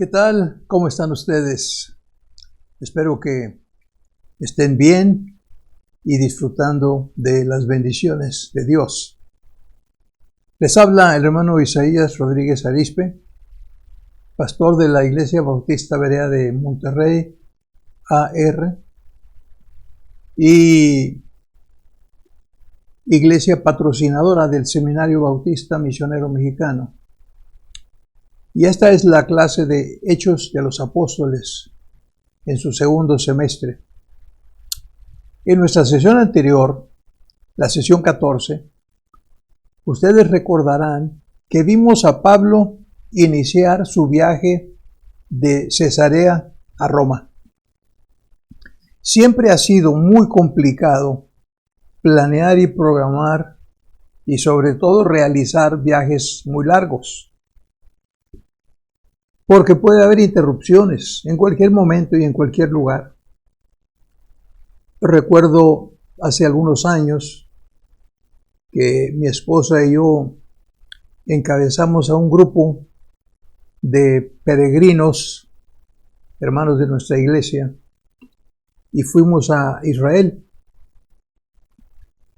¿Qué tal? ¿Cómo están ustedes? Espero que estén bien y disfrutando de las bendiciones de Dios. Les habla el hermano Isaías Rodríguez Arispe, pastor de la Iglesia Bautista Berea de Monterrey, AR, y iglesia patrocinadora del Seminario Bautista Misionero Mexicano. Y esta es la clase de Hechos de los Apóstoles en su segundo semestre. En nuestra sesión anterior, la sesión 14, ustedes recordarán que vimos a Pablo iniciar su viaje de Cesarea a Roma. Siempre ha sido muy complicado planear y programar y sobre todo realizar viajes muy largos, porque puede haber interrupciones en cualquier momento y en cualquier lugar. Recuerdo hace algunos años que mi esposa y yo encabezamos a un grupo de peregrinos, hermanos de nuestra iglesia, y fuimos a Israel.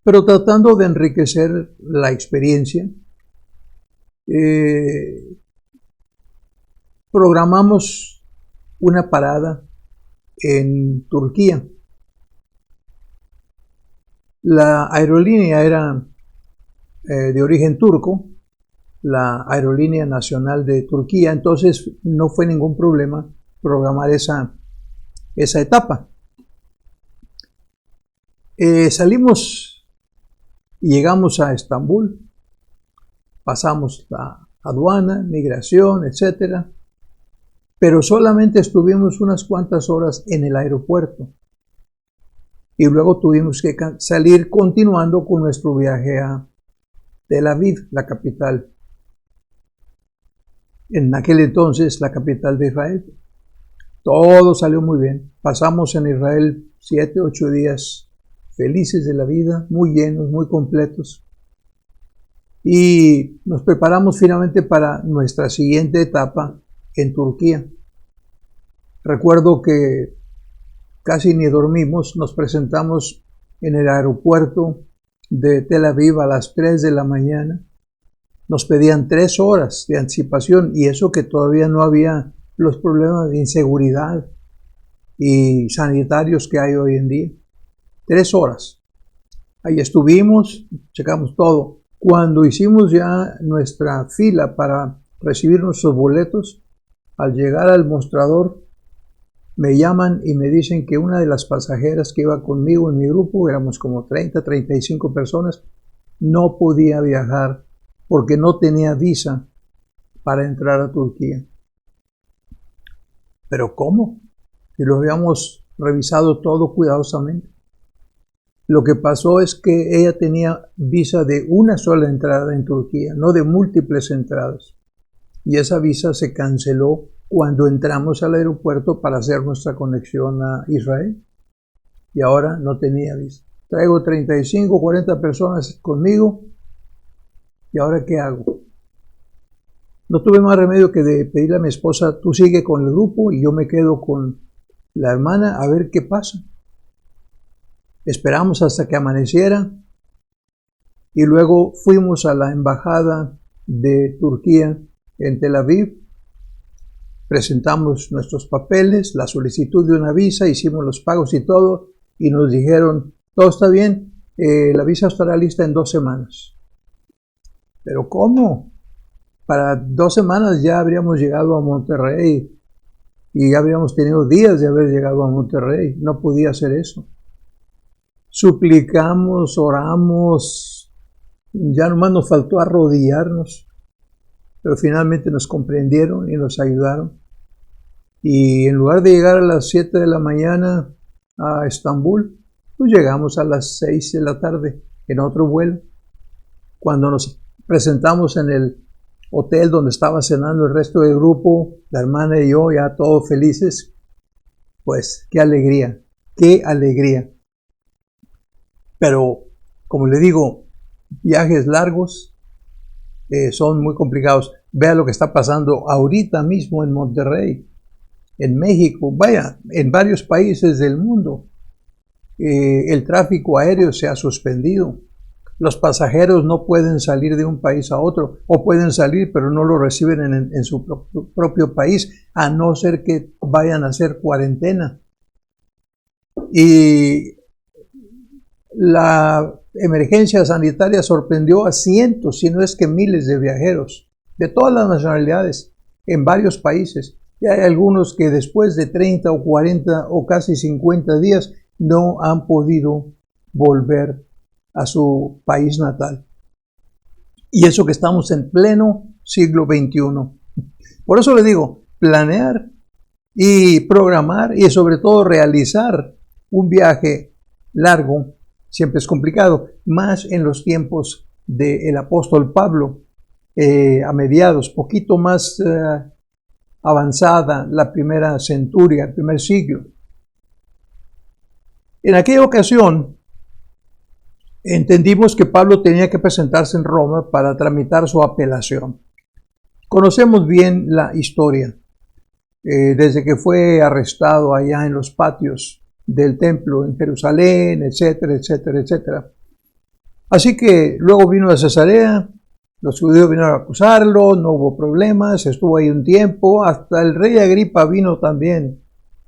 Pero tratando de enriquecer la experiencia, programamos una parada en Turquía. La aerolínea era de origen turco, la aerolínea nacional de Turquía, entonces no fue ningún problema programar esa etapa. Salimos y llegamos a Estambul, pasamos la aduana, migración, etcétera, pero solamente estuvimos unas cuantas horas en el aeropuerto y luego tuvimos que salir continuando con nuestro viaje a Tel Aviv, la capital, en aquel entonces la capital de Israel. Todo salió muy bien. Pasamos en Israel 7, 8 días felices de la vida, muy llenos, muy completos. Y nos preparamos finalmente para nuestra siguiente etapa en Turquía. Recuerdo que casi ni dormimos, nos presentamos en el aeropuerto de Tel Aviv a las 3 de la mañana. Nos pedían 3 horas de anticipación y eso que todavía no había los problemas de inseguridad y sanitarios que hay hoy en día. 3 horas. Ahí estuvimos, checamos todo. Cuando hicimos ya nuestra fila para recibir nuestros boletos, al llegar al mostrador, me llaman y me dicen que una de las pasajeras que iba conmigo en mi grupo, éramos como 30, 35 personas, no podía viajar porque no tenía visa para entrar a Turquía. ¿Pero cómo? Y lo habíamos revisado todo cuidadosamente. Lo que pasó es que ella tenía visa de una sola entrada en Turquía, no de múltiples entradas. Y esa visa se canceló cuando entramos al aeropuerto para hacer nuestra conexión a Israel. Y ahora no tenía visa. Traigo 35, 40 personas conmigo. ¿Y ahora qué hago? No tuve más remedio que de pedirle a mi esposa, tú sigue con el grupo y yo me quedo con la hermana a ver qué pasa. Esperamos hasta que amaneciera y luego fuimos a la embajada de Turquía en Tel Aviv. Presentamos nuestros papeles, la solicitud de una visa, hicimos los pagos y todo, y nos dijeron, todo está bien, la visa estará lista en 2 semanas. ¿Pero cómo? Para 2 semanas ya habríamos llegado a Monterrey y ya habríamos tenido días de haber llegado a Monterrey. No podía hacer eso. Suplicamos, oramos, ya nomás nos faltó arrodillarnos, pero finalmente nos comprendieron y nos ayudaron. Y en lugar de llegar a las 7 de la mañana a Estambul, pues llegamos a las 6 de la tarde en otro vuelo. Cuando nos presentamos en el hotel donde estaba cenando el resto del grupo, la hermana y yo, ya todos felices, pues qué alegría, qué alegría. Pero, como le digo, viajes largos son muy complicados. Vea lo que está pasando ahorita mismo en Monterrey, en México, vaya, en varios países del mundo. El tráfico aéreo se ha suspendido. Los pasajeros no pueden salir de un país a otro, o pueden salir pero no lo reciben en su propio país, a no ser que vayan a hacer cuarentena. Y la emergencia sanitaria sorprendió a cientos, si no es que miles de viajeros de todas las nacionalidades en varios países. Y hay algunos que después de 30 o 40 o casi 50 días no han podido volver a su país natal. Y eso que estamos en pleno siglo XXI. Por eso le digo, planear y programar y sobre todo realizar un viaje largo siempre es complicado, más en los tiempos del apóstol Pablo, a mediados, poquito más avanzada la primera centuria, el primer siglo. En aquella ocasión, entendimos que Pablo tenía que presentarse en Roma para tramitar su apelación. Conocemos bien la historia, desde que fue arrestado allá en los patios del templo en Jerusalén, etcétera, etcétera, etcétera. Así que luego vino a Cesarea, los judíos vinieron a acusarlo, no hubo problemas, estuvo ahí un tiempo, hasta el rey Agripa vino también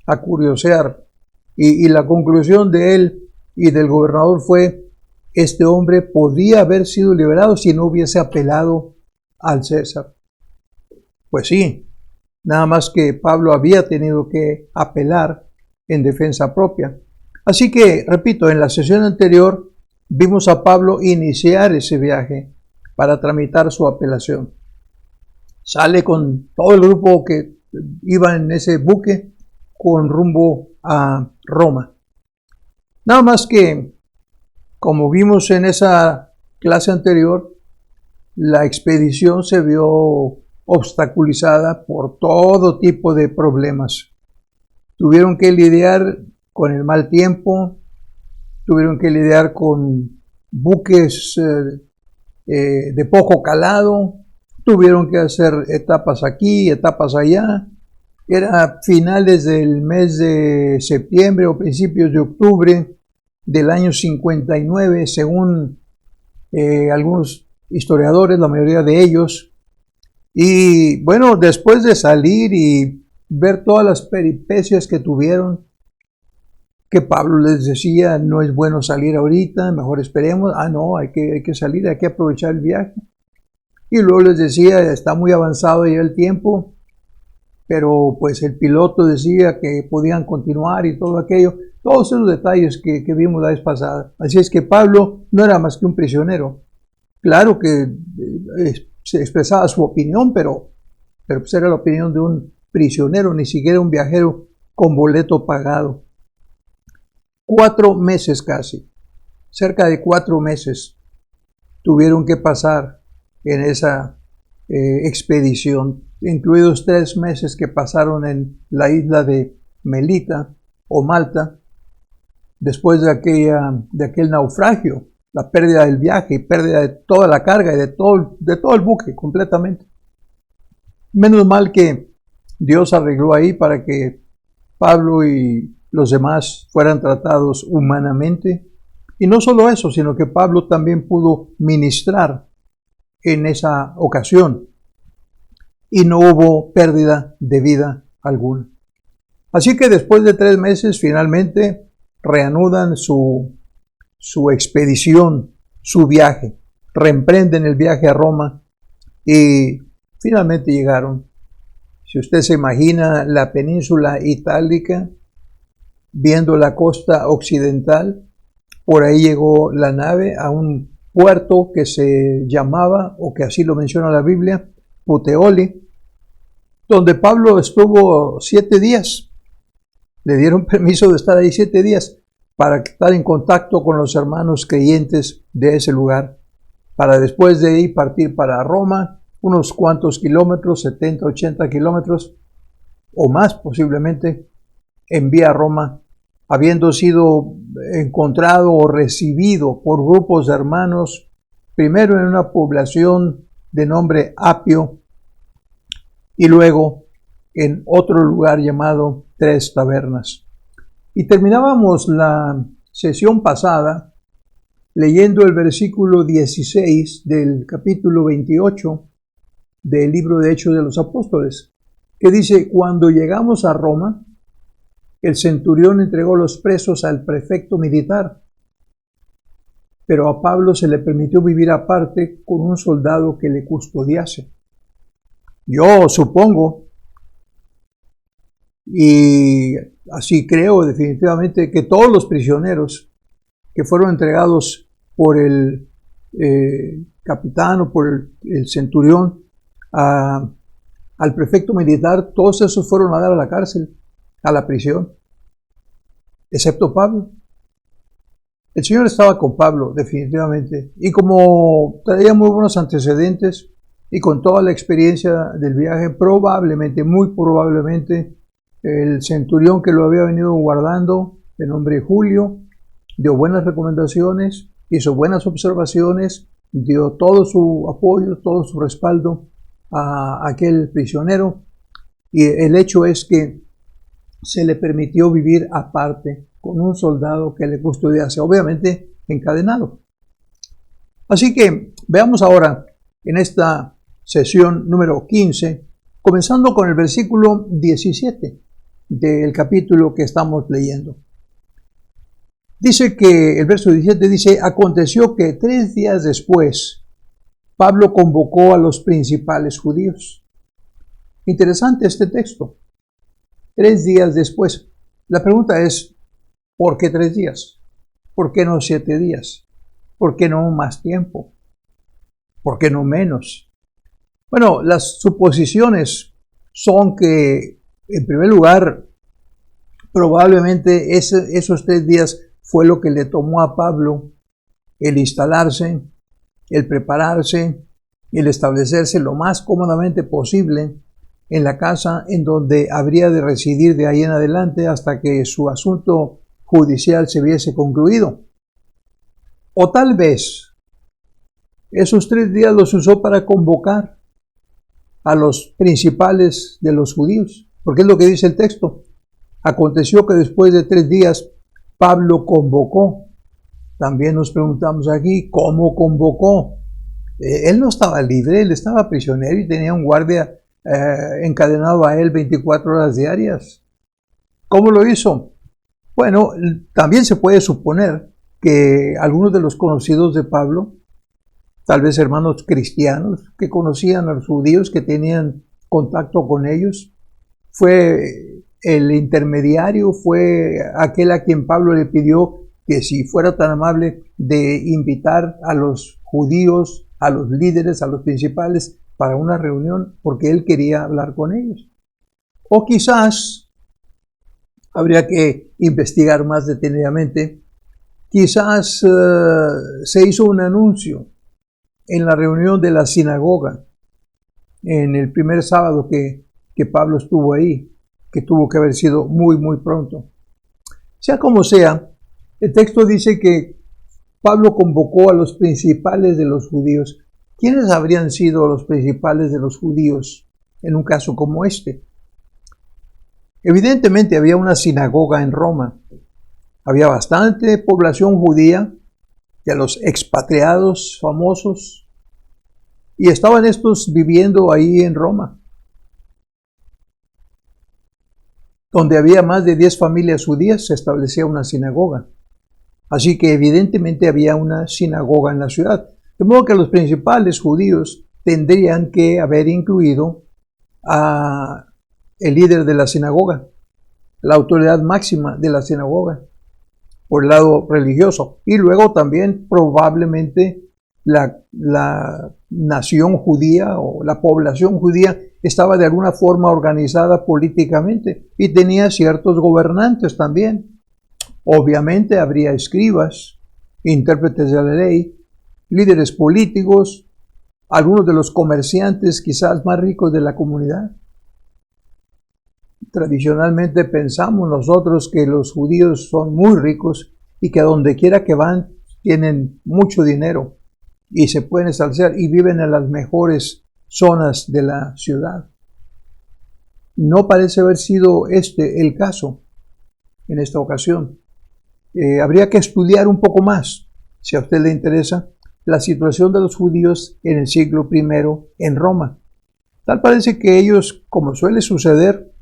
a curiosear, y la conclusión de él y del gobernador fue: este hombre podía haber sido liberado si no hubiese apelado al César. Pues sí, nada más que Pablo había tenido que apelar en defensa propia. Así que, repito, en la sesión anterior vimos a Pablo iniciar ese viaje para tramitar su apelación. Sale con todo el grupo que iba en ese buque con rumbo a Roma. Nada más que, como vimos en esa clase anterior, la expedición se vio obstaculizada por todo tipo de problemas. Tuvieron que lidiar con el mal tiempo, tuvieron que lidiar con buques de poco calado, tuvieron que hacer etapas aquí, etapas allá. Era finales del mes de septiembre o principios de octubre del año 59, según algunos historiadores, la mayoría de ellos. Y bueno, después de salir y ver todas las peripecias que tuvieron, que Pablo les decía: no es bueno salir ahorita, mejor esperemos. No, hay que salir, hay que aprovechar el viaje. Y luego les decía: está muy avanzado ya el tiempo, pero pues el piloto decía que podían continuar y todo aquello, todos esos detalles que vimos la vez pasada. Así es que Pablo no era más que un prisionero. Claro que se expresaba su opinión, pero pues era la opinión de un prisionero, ni siquiera un viajero con boleto pagado. 4 meses casi, cerca de 4 meses tuvieron que pasar en esa expedición, incluidos 3 meses que pasaron en la isla de Melita o Malta, después de aquel naufragio, la pérdida del viaje y pérdida de toda la carga y de todo el buque completamente. Menos mal que Dios arregló ahí para que Pablo y los demás fueran tratados humanamente. Y no solo eso, sino que Pablo también pudo ministrar en esa ocasión y no hubo pérdida de vida alguna. Así que después de 3 meses finalmente reanudan su expedición, su viaje, reemprenden el viaje a Roma y finalmente llegaron. Si usted se imagina la península itálica, viendo la costa occidental, por ahí llegó la nave a un puerto que se llamaba, o que así lo menciona la Biblia, Puteoli, donde Pablo estuvo 7 días. Le dieron permiso de estar ahí 7 días para estar en contacto con los hermanos creyentes de ese lugar, para después de ahí partir para Roma, unos cuantos kilómetros, 70, 80 kilómetros o más posiblemente, en vía a Roma, habiendo sido encontrado o recibido por grupos de hermanos, primero en una población de nombre Apio y luego en otro lugar llamado Tres Tabernas. Y terminábamos la sesión pasada leyendo el versículo 16 del capítulo 28 del libro de Hechos de los Apóstoles, que dice: cuando llegamos a Roma, el centurión entregó los presos al prefecto militar, pero a Pablo se le permitió vivir aparte con un soldado que le custodiase. Yo supongo, y así creo definitivamente, que todos los prisioneros que fueron entregados por el capitán o por el centurión al prefecto militar, todos esos fueron a dar a la cárcel, a la prisión, excepto Pablo. El Señor estaba con Pablo definitivamente, y como traía muy buenos antecedentes y con toda la experiencia del viaje, probablemente, muy probablemente, el centurión que lo había venido guardando, de nombre Julio, dio buenas recomendaciones, hizo buenas observaciones, dio todo su apoyo, todo su respaldo a aquel prisionero, y el hecho es que se le permitió vivir aparte con un soldado que le custodiase, obviamente encadenado. Así que veamos ahora en esta sesión número 15, comenzando con el versículo 17 del capítulo que estamos leyendo. Dice que el verso 17 dice: aconteció que 3 días después Pablo convocó a los principales judíos. Interesante este texto. 3 días después. La pregunta es, ¿por qué 3 días? ¿Por qué no 7 días? ¿Por qué no más tiempo? ¿Por qué no menos? Bueno, las suposiciones son que, en primer lugar, probablemente esos 3 días fue lo que le tomó a Pablo el instalarse, el prepararse, el establecerse lo más cómodamente posible en la casa en donde habría de residir de ahí en adelante hasta que su asunto judicial se hubiese concluido. O tal vez esos 3 días los usó para convocar a los principales de los judíos, porque es lo que dice el texto. Aconteció que después de 3 días Pablo convocó. También nos preguntamos aquí, ¿cómo convocó? Él no estaba libre, él estaba prisionero y tenía un guardia encadenado a él 24 horas diarias. ¿Cómo lo hizo? Bueno, también se puede suponer que algunos de los conocidos de Pablo, tal vez hermanos cristianos que conocían a los judíos, que tenían contacto con ellos, fue el intermediario, fue aquel a quien Pablo le pidió que si fuera tan amable de invitar a los judíos, a los líderes, a los principales para una reunión, porque él quería hablar con ellos. O quizás habría que investigar más detenidamente. Quizás se hizo un anuncio en la reunión de la sinagoga, en el primer sábado que Pablo estuvo ahí, que tuvo que haber sido muy, muy pronto. Sea como sea, el texto dice que Pablo convocó a los principales de los judíos. ¿Quiénes habrían sido los principales de los judíos en un caso como este? Evidentemente había una sinagoga en Roma. Había bastante población judía, de los expatriados famosos, y estaban estos viviendo ahí en Roma, donde había más de 10 familias judías. Se establecía una sinagoga. Así que evidentemente había una sinagoga en la ciudad. De modo que los principales judíos tendrían que haber incluido a el líder de la sinagoga, la autoridad máxima de la sinagoga, por el lado religioso. Y luego también probablemente la nación judía o la población judía estaba de alguna forma organizada políticamente y tenía ciertos gobernantes también. Obviamente habría escribas, intérpretes de la ley, líderes políticos, algunos de los comerciantes quizás más ricos de la comunidad. Tradicionalmente pensamos nosotros que los judíos son muy ricos y que a donde quiera que van tienen mucho dinero y se pueden establecer y viven en las mejores zonas de la ciudad. no parece haber sido este el caso en esta ocasión. Habría que estudiar un poco más, si a usted le interesa, la situación de los judíos en el siglo I en Roma. Tal parece que ellos, como suele suceder,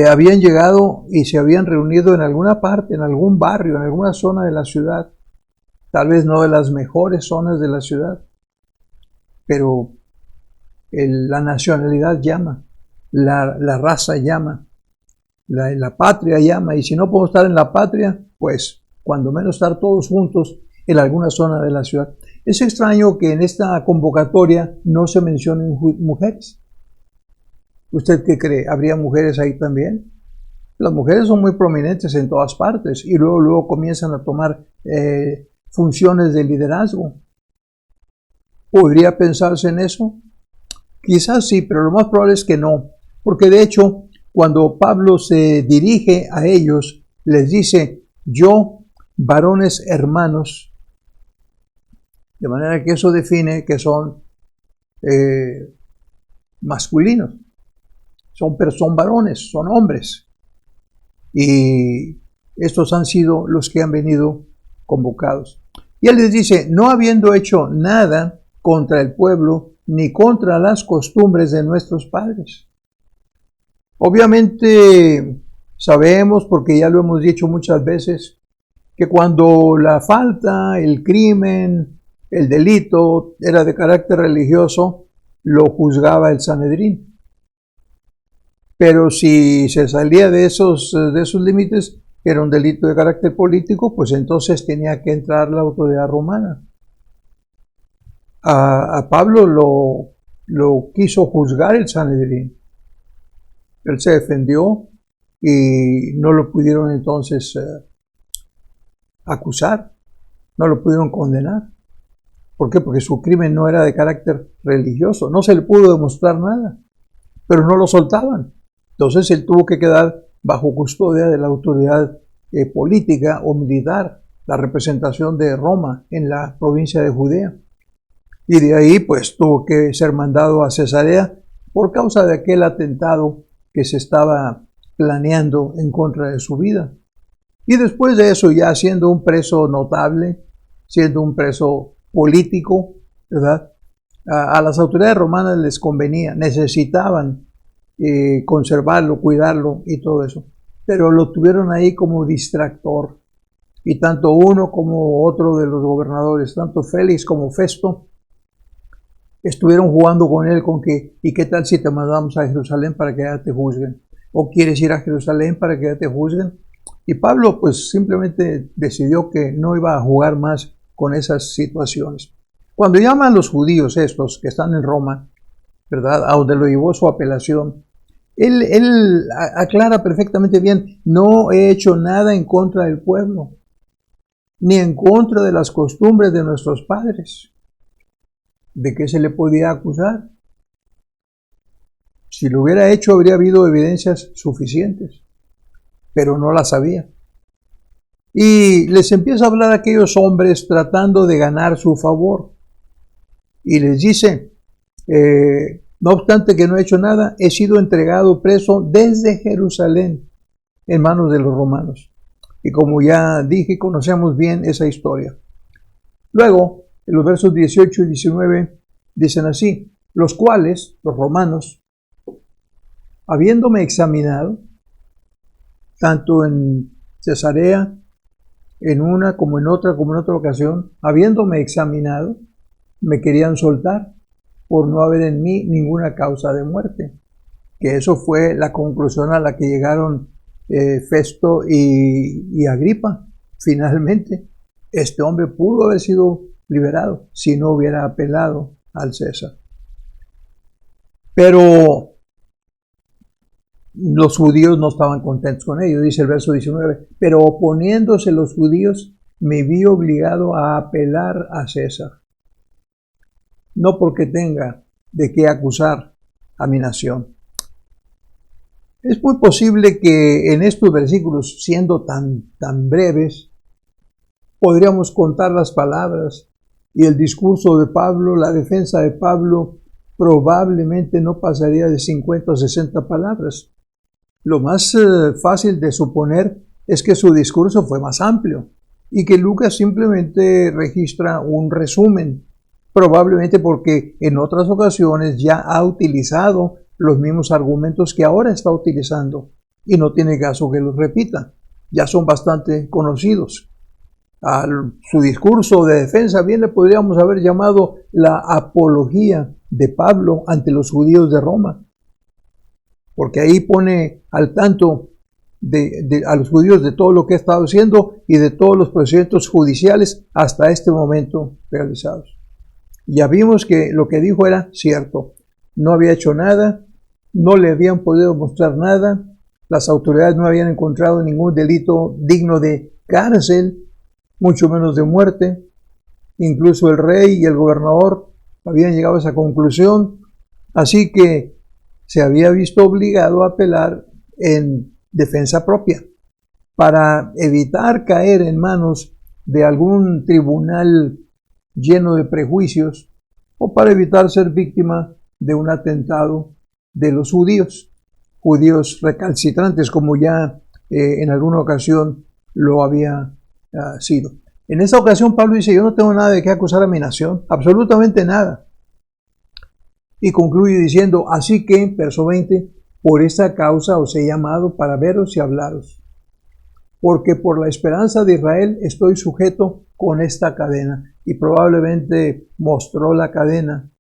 habían llegado y se habían reunido en alguna parte, en algún barrio, en alguna zona de la ciudad, tal vez no de las mejores zonas de la ciudad, pero la nacionalidad llama, la raza llama, la patria llama, y si no podemos estar en la patria, pues cuando menos estar todos juntos en alguna zona de la ciudad. Es extraño que en esta convocatoria no se mencionen mujeres. ¿Usted qué cree? ¿Habría mujeres ahí también? Las mujeres son muy prominentes en todas partes y luego comienzan a tomar funciones de liderazgo. ¿Podría pensarse en eso? Quizás sí, pero lo más probable es que no, porque de hecho, cuando Pablo se dirige a ellos, les dice: yo, varones hermanos, de manera que eso define que son masculinos, son varones, son hombres, y estos han sido los que han venido convocados. Y él les dice: no habiendo hecho nada contra el pueblo, ni contra las costumbres de nuestros padres. Obviamente sabemos, porque ya lo hemos dicho muchas veces, que cuando la falta, el crimen, el delito era de carácter religioso, lo juzgaba el Sanedrín. Pero si se salía de esos límites, era un delito de carácter político, pues entonces tenía que entrar la autoridad romana. A Pablo lo quiso juzgar el Sanedrín. Él se defendió y no lo pudieron entonces acusar, no lo pudieron condenar. ¿Por qué? Porque su crimen no era de carácter religioso, no se le pudo demostrar nada, pero no lo soltaban. Entonces él tuvo que quedar bajo custodia de la autoridad política o militar, la representación de Roma en la provincia de Judea. Y de ahí pues tuvo que ser mandado a Cesarea por causa de aquel atentado que se estaba planeando en contra de su vida. Y después de eso, ya siendo un preso notable, siendo un preso político, ¿verdad? A las autoridades romanas les convenía, necesitaban conservarlo, cuidarlo y todo eso. Pero lo tuvieron ahí como distractor. Y tanto uno como otro de los gobernadores, tanto Félix como Festo, estuvieron jugando con él con que, ¿y qué tal si te mandamos a Jerusalén para que ya te juzguen? ¿O quieres ir a Jerusalén para que ya te juzguen? Y Pablo pues simplemente decidió que no iba a jugar más con esas situaciones. Cuando llaman a los judíos estos que están en Roma, ¿verdad?, a donde lo llevó su apelación, él aclara perfectamente bien: no he hecho nada en contra del pueblo, ni en contra de las costumbres de nuestros padres. ¿De qué se le podía acusar? Si lo hubiera hecho, habría habido evidencias suficientes, pero no las había. Y les empieza a hablar a aquellos hombres tratando de ganar su favor. Y les dice: no obstante que no he hecho nada, he sido entregado preso desde Jerusalén en manos de los romanos. Y como ya dije, conocemos bien esa historia. Luego, en los versos 18 y 19 dicen así: los cuales, los romanos, habiéndome examinado, tanto en Cesarea, en una como en otra ocasión, habiéndome examinado, me querían soltar por no haber en mí ninguna causa de muerte. Que eso fue la conclusión a la que llegaron Festo y Agripa. Finalmente, este hombre pudo haber sido liberado si no hubiera apelado al César. Pero los judíos no estaban contentos con ello. Dice el verso 19: pero oponiéndose los judíos, me vi obligado a apelar a César, no porque tenga de qué acusar a mi nación. Es muy posible que en estos versículos, siendo tan breves, podríamos contar las palabras y el discurso de Pablo, la defensa de Pablo, probablemente no pasaría de 50 o 60 palabras. Lo más fácil de suponer es que su discurso fue más amplio y que Lucas simplemente registra un resumen, probablemente porque en otras ocasiones ya ha utilizado los mismos argumentos que ahora está utilizando y no tiene caso que los repita, ya son bastante conocidos. A su discurso de defensa bien le podríamos haber llamado la apología de Pablo ante los judíos de Roma, porque ahí pone al tanto a los judíos de todo lo que ha estado haciendo y de todos los procedimientos judiciales hasta este momento realizados. Ya vimos que lo que dijo era cierto, no había hecho nada, no le habían podido mostrar nada, las autoridades no habían encontrado ningún delito digno de cárcel, mucho menos de muerte. Incluso el rey y el gobernador habían llegado a esa conclusión, así que se había visto obligado a apelar en defensa propia para evitar caer en manos de algún tribunal lleno de prejuicios o para evitar ser víctima de un atentado de los judíos recalcitrantes, como ya en alguna ocasión lo había sido. En esta ocasión Pablo dice: yo no tengo nada de qué acusar a mi nación, absolutamente nada. Y concluye diciendo: así que, verso 20, por esta causa os he llamado para veros y hablaros, porque por la esperanza de Israel estoy sujeto con esta cadena. Y probablemente mostró la cadena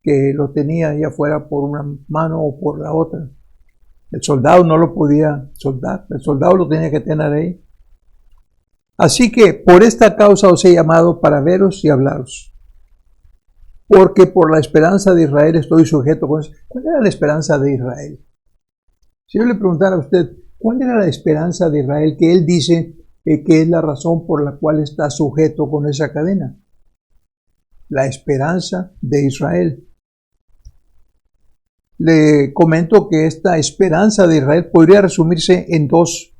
que lo tenía, ya fuera por una mano o por la otra. El soldado no lo podía soldar, el soldado lo tenía que tener ahí. Así que por esta causa os he llamado para veros y hablaros, porque por la esperanza de Israel estoy sujeto con eso. ¿Cuál era la esperanza de Israel? Si yo le preguntara a usted, ¿cuál era la esperanza de Israel que él dice que es la razón por la cual está sujeto con esa cadena? La esperanza de Israel. Le comento que esta esperanza de Israel podría resumirse en dos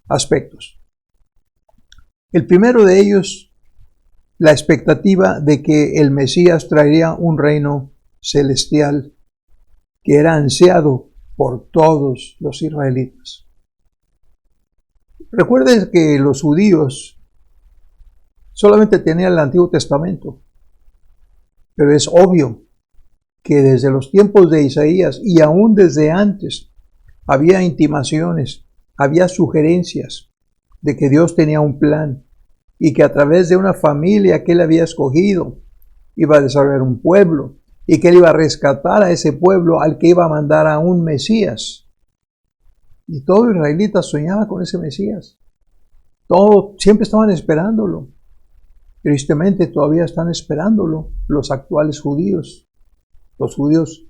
aspectos. El primero de ellos, la expectativa de que el Mesías traería un reino celestial que era ansiado por todos los israelitas. Recuerden que los judíos solamente tenían el Antiguo Testamento, pero es obvio que desde los tiempos de Isaías y aún desde antes había intimaciones, había sugerencias de que Dios tenía un plan y que a través de una familia que él había escogido iba a desarrollar un pueblo y que él iba a rescatar a ese pueblo al que iba a mandar a un Mesías. Y todo israelita soñaba con ese Mesías. Todos siempre estaban esperándolo. Tristemente todavía están esperándolo los actuales judíos, los judíos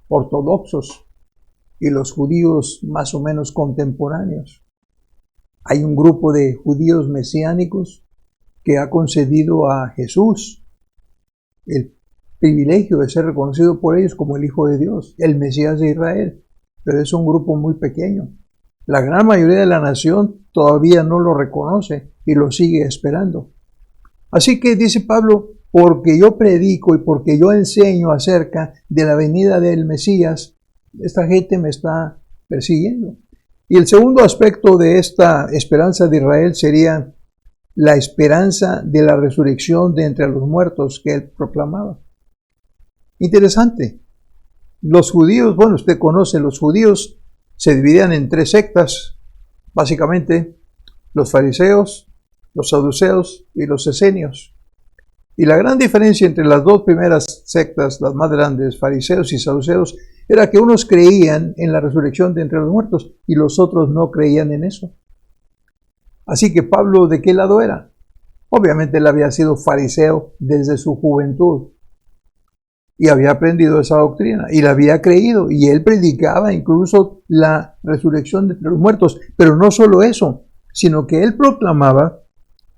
ortodoxos y los judíos más o menos contemporáneos. Hay un grupo de judíos mesiánicos que ha concedido a Jesús el privilegio de ser reconocido por ellos como el Hijo de Dios, el Mesías de Israel, pero es un grupo muy pequeño. La gran mayoría de la nación todavía no lo reconoce y lo sigue esperando. Así que dice Pablo, porque yo predico y porque yo enseño acerca de la venida del Mesías, esta gente me está persiguiendo. Y el segundo aspecto de esta esperanza de Israel sería la esperanza de la resurrección de entre los muertos que él proclamaba. Interesante. Los judíos, bueno, usted conoce, los judíos se dividían en tres sectas, básicamente los fariseos, los saduceos y los esenios. Y la gran diferencia entre las dos primeras sectas, las más grandes, fariseos y saduceos, era que unos creían en la resurrección de entre los muertos y los otros no creían en eso. Así que Pablo, ¿de qué lado era? Obviamente él había sido fariseo desde su juventud y había aprendido esa doctrina y la había creído y él predicaba incluso la resurrección de entre los muertos. Pero no solo eso, sino que él proclamaba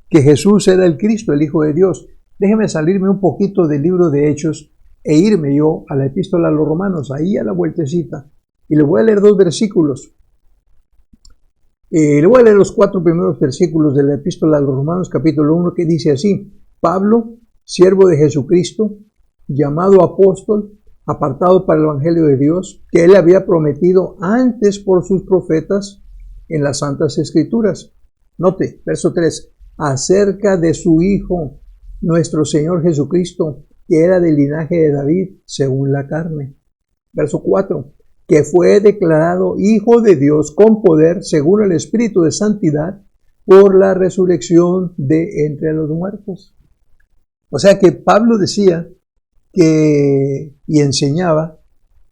que Jesús era el Cristo, el Hijo de Dios. Déjeme salirme un poquito del libro de Hechos e irme yo a la epístola a los Romanos, ahí a la vueltecita. Y le voy a leer dos versículos. Le voy a leer los 4 primeros versículos de la epístola a los Romanos, capítulo 1, que dice así: Pablo, siervo de Jesucristo, llamado apóstol, apartado para el Evangelio de Dios, que Él había prometido antes por sus profetas en las Santas Escrituras. Note, verso 3, acerca de su Hijo, nuestro Señor Jesucristo, que era del linaje de David, según la carne. Verso 4, que fue declarado Hijo de Dios con poder, según el Espíritu de Santidad, por la resurrección de entre los muertos. O sea que Pablo decía y enseñaba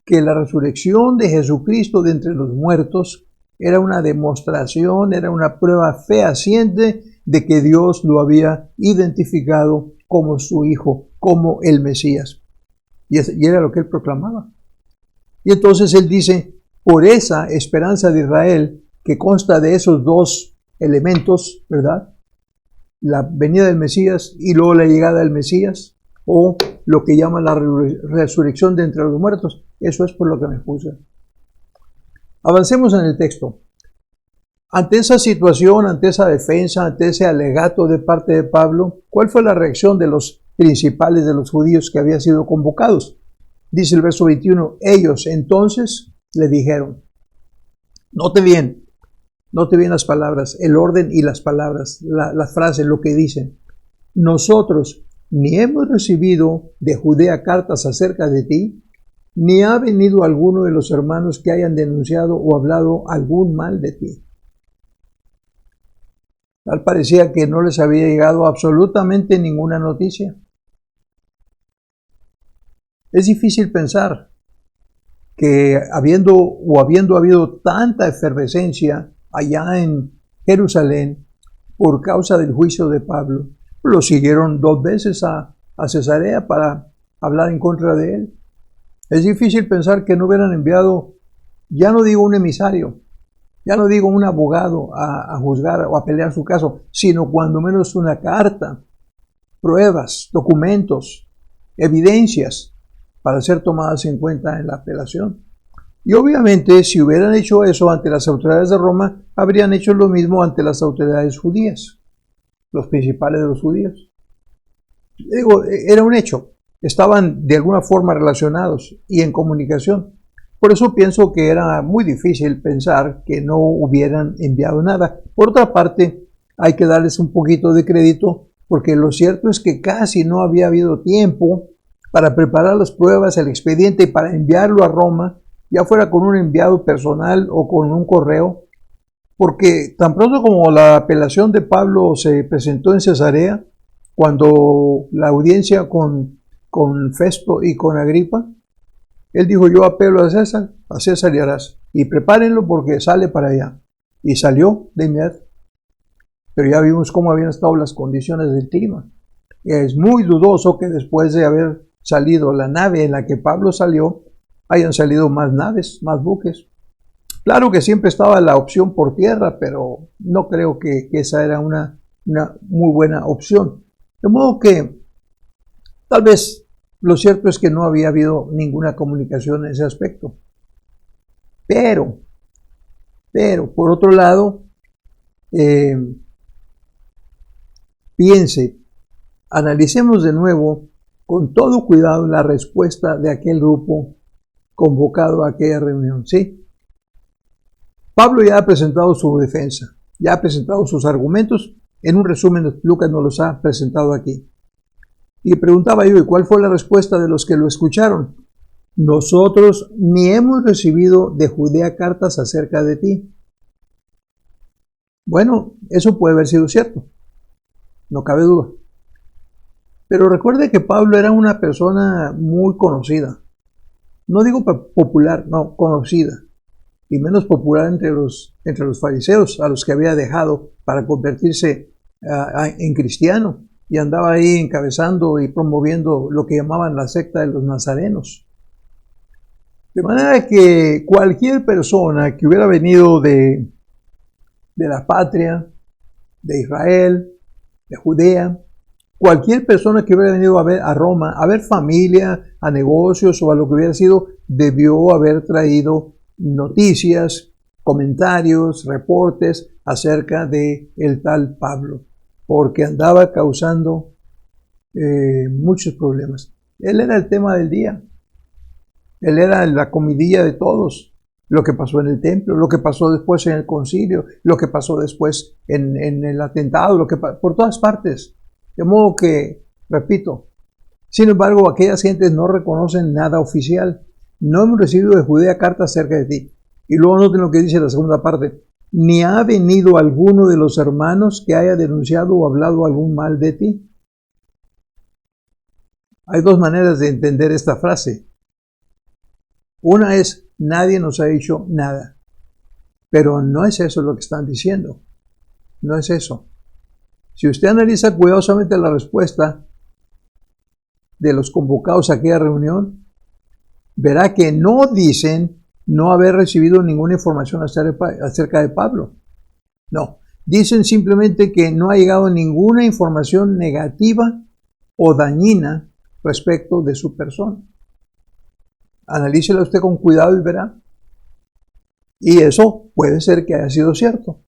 que la resurrección de Jesucristo de entre los muertos era una demostración, era una prueba fehaciente de que Dios lo había identificado como su Hijo, como el Mesías. Y era lo que él proclamaba. Y entonces él dice, por esa esperanza de Israel, que consta de esos dos elementos, ¿verdad? La venida del Mesías y luego la llegada del Mesías, o lo que llama la resurrección de entre los muertos. Eso es por lo que me juzgan. Avancemos en el texto. Ante esa situación, ante esa defensa, ante ese alegato de parte de Pablo, ¿cuál fue la reacción de los principales de los judíos que habían sido convocados? Dice el verso 21, ellos entonces le dijeron, note bien las palabras, el orden y las palabras, las frases, lo que dicen. Nosotros ni hemos recibido de Judea cartas acerca de ti, ni ha venido alguno de los hermanos que hayan denunciado o hablado algún mal de ti. Tal parecía que no les había llegado absolutamente ninguna noticia. Es difícil pensar que habiendo habido tanta efervescencia allá en Jerusalén por causa del juicio de Pablo, lo siguieron 2 veces a Cesarea para hablar en contra de él. Es difícil pensar que no hubieran enviado, ya no digo un emisario, ya no digo un abogado a juzgar o a pelear su caso, sino cuando menos una carta, pruebas, documentos, evidencias para ser tomadas en cuenta en la apelación. Y obviamente si hubieran hecho eso ante las autoridades de Roma, habrían hecho lo mismo ante las autoridades judías, los principales de los judíos. Digo, era un hecho, estaban de alguna forma relacionados y en comunicación. Por eso pienso que era muy difícil pensar que no hubieran enviado nada. Por otra parte, hay que darles un poquito de crédito, porque lo cierto es que casi no había habido tiempo para preparar las pruebas, el expediente y para enviarlo a Roma, ya fuera con un enviado personal o con un correo, porque tan pronto como la apelación de Pablo se presentó en Cesarea, cuando la audiencia con Festo y con Agripa, él dijo, yo apelo a César y harás, y prepárenlo porque sale para allá. Y salió de inmediato. Pero ya vimos cómo habían estado las condiciones del clima. Es muy dudoso que después de haber salido la nave en la que Pablo salió, hayan salido más naves, más buques. Claro que siempre estaba la opción por tierra, pero no creo que esa era una muy buena opción. De modo que tal vez lo cierto es que no había habido ninguna comunicación en ese aspecto. Pero por otro lado, analicemos de nuevo con todo cuidado la respuesta de aquel grupo convocado a aquella reunión, ¿sí? Pablo ya ha presentado su defensa, ya ha presentado sus argumentos. En un resumen, Lucas nos los ha presentado aquí. Y preguntaba yo, ¿y cuál fue la respuesta de los que lo escucharon? Nosotros ni hemos recibido de Judea cartas acerca de ti. Bueno, eso puede haber sido cierto, no cabe duda. Pero recuerde que Pablo era una persona muy conocida. No digo popular, no, conocida. Y menos popular entre los fariseos, a los que había dejado para convertirse en cristiano. Y andaba ahí encabezando y promoviendo lo que llamaban la secta de los nazarenos. De manera que cualquier persona que hubiera venido de la patria, de Israel, de Judea, cualquier persona que hubiera venido a Roma, a ver familia, a negocios o a lo que hubiera sido, debió haber traído noticias, comentarios, reportes acerca de el tal Pablo, porque andaba causando muchos problemas. Él era el tema del día. Él era la comidilla de todos. Lo que pasó en el templo, lo que pasó después en el concilio, lo que pasó después en el atentado, por todas partes. De modo que, repito, sin embargo, aquellas gentes no reconocen nada oficial. No hemos recibido de Judea carta acerca de ti. Y luego noten lo que dice la segunda parte. Ni ha venido alguno de los hermanos que haya denunciado o hablado algún mal de ti. Hay dos maneras de entender esta frase. Una es, nadie nos ha dicho nada. Pero no es eso lo que están diciendo. No es eso. Si usted analiza cuidadosamente la respuesta de los convocados a aquella reunión, verá que no dicen no haber recibido ninguna información acerca de Pablo. No, dicen simplemente que no ha llegado ninguna información negativa o dañina respecto de su persona. Analícela usted con cuidado y verá. Y eso puede ser que haya sido cierto.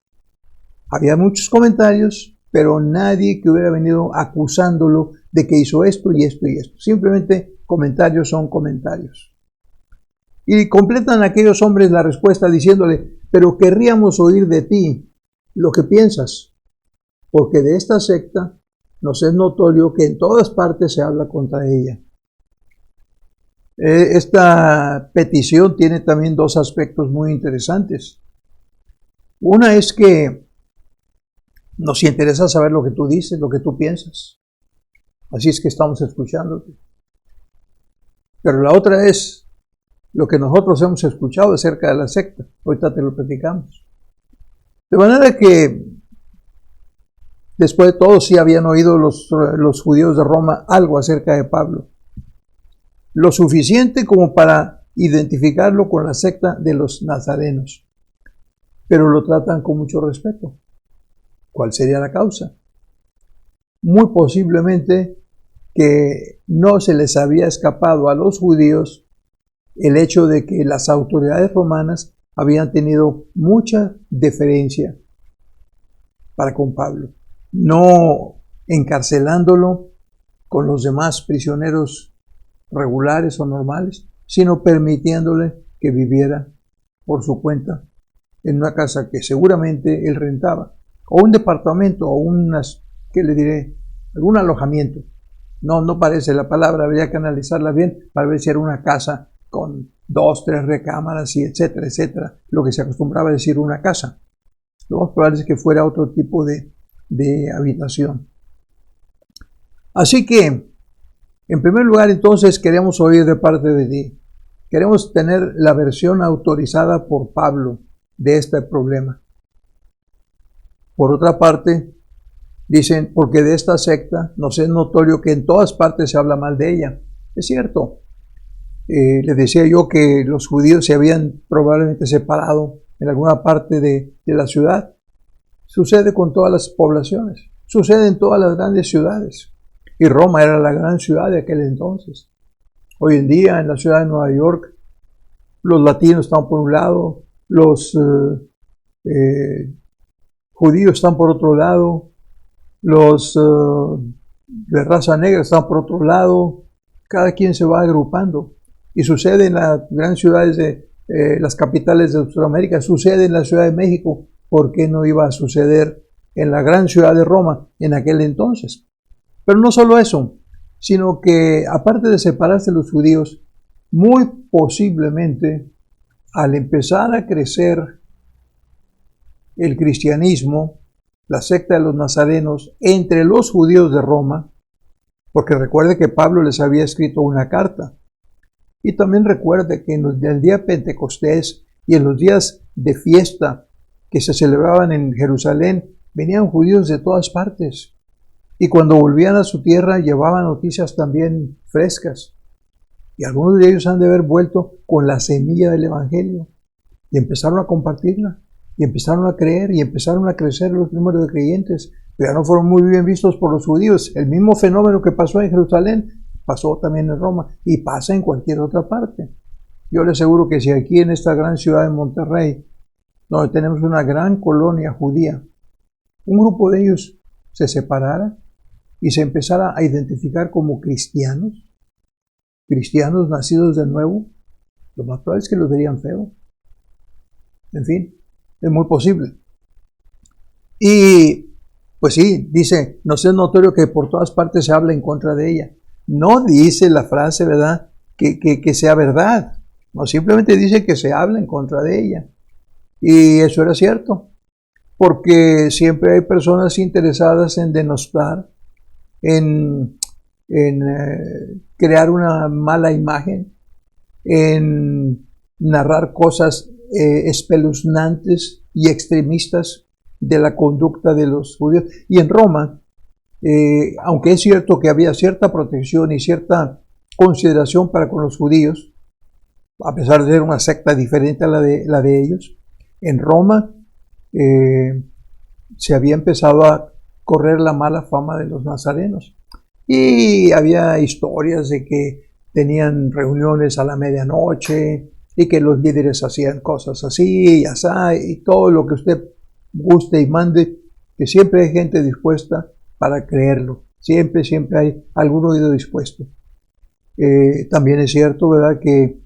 Había muchos comentarios, pero nadie que hubiera venido acusándolo de que hizo esto y esto y esto. Simplemente comentarios son comentarios. Y completan aquellos hombres la respuesta diciéndole, pero querríamos oír de ti lo que piensas, porque de esta secta nos es notorio que en todas partes se habla contra ella. Esta petición tiene también dos aspectos muy interesantes. Una es que nos interesa saber lo que tú dices, lo que tú piensas. Así es que estamos escuchándote. Pero la otra es lo que nosotros hemos escuchado acerca de la secta. Ahorita te lo platicamos. De manera que después de todo sí habían oído los judíos de Roma algo acerca de Pablo. Lo suficiente como para identificarlo con la secta de los nazarenos. Pero lo tratan con mucho respeto. ¿Cuál sería la causa? Muy posiblemente que no se les había escapado a los judíos el hecho de que las autoridades romanas habían tenido mucha deferencia para con Pablo, no encarcelándolo con los demás prisioneros regulares o normales, sino permitiéndole que viviera por su cuenta en una casa que seguramente él rentaba, o un departamento, o ¿qué le diré? Algún alojamiento. No parece la palabra, habría que analizarla bien para ver si era una casa con 2, 3 recámaras y etcétera, etcétera, lo que se acostumbraba a decir una casa. Lo más probable es que fuera otro tipo de habitación. Así que, en primer lugar, entonces, queremos oír de parte de ti. Queremos tener la versión autorizada por Pablo de este problema. Por otra parte, dicen, porque de esta secta nos es notorio que en todas partes se habla mal de ella. Es cierto. Les decía yo que los judíos se habían probablemente separado en alguna parte de la ciudad. Sucede con todas las poblaciones. Sucede en todas las grandes ciudades. Y Roma era la gran ciudad de aquel entonces. Hoy en día, en la ciudad de Nueva York, los latinos están por un lado, los judíos están por otro lado, los de raza negra están por otro lado, cada quien se va agrupando. Y sucede en las grandes ciudades de las capitales de Sudamérica, sucede en la Ciudad de México. ¿Por qué no iba a suceder en la gran ciudad de Roma en aquel entonces? Pero no solo eso, sino que aparte de separarse los judíos, muy posiblemente al empezar a crecer el cristianismo, la secta de los nazarenos, entre los judíos de Roma, porque recuerde que Pablo les había escrito una carta, y también recuerde que en el día de Pentecostés y en los días de fiesta que se celebraban en Jerusalén, venían judíos de todas partes. Y cuando volvían a su tierra llevaban noticias también frescas. Y algunos de ellos han de haber vuelto con la semilla del Evangelio. Y empezaron a compartirla. Y empezaron a creer. Y empezaron a crecer los números de creyentes. Pero ya no fueron muy bien vistos por los judíos. El mismo fenómeno que pasó en Jerusalén pasó también en Roma. Y pasa en cualquier otra parte. Yo le aseguro que si aquí en esta gran ciudad de Monterrey, donde tenemos una gran colonia judía, un grupo de ellos se separara y se empezara a identificar como cristianos nacidos de nuevo, Lo más probable es que los verían feo. En fin, es muy posible. Y pues sí, dice, nos es notorio que por todas partes se habla en contra de ella. No dice la frase, ¿verdad?, que sea verdad. No, simplemente dice que se habla en contra de ella. Y eso era cierto, porque siempre hay personas interesadas en denostar, en crear una mala imagen, en narrar cosas espeluznantes y extremistas de la conducta de los judíos. Y en Roma, aunque es cierto que había cierta protección y cierta consideración para con los judíos, a pesar de ser una secta diferente a la de ellos, en Roma se había empezado a correr la mala fama de los nazarenos. Y había historias de que tenían reuniones a la medianoche y que los líderes hacían cosas así y así, y todo lo que usted guste y mande, que siempre hay gente dispuesta para creerlo. Siempre hay algún oído dispuesto. También es cierto, ¿verdad?, que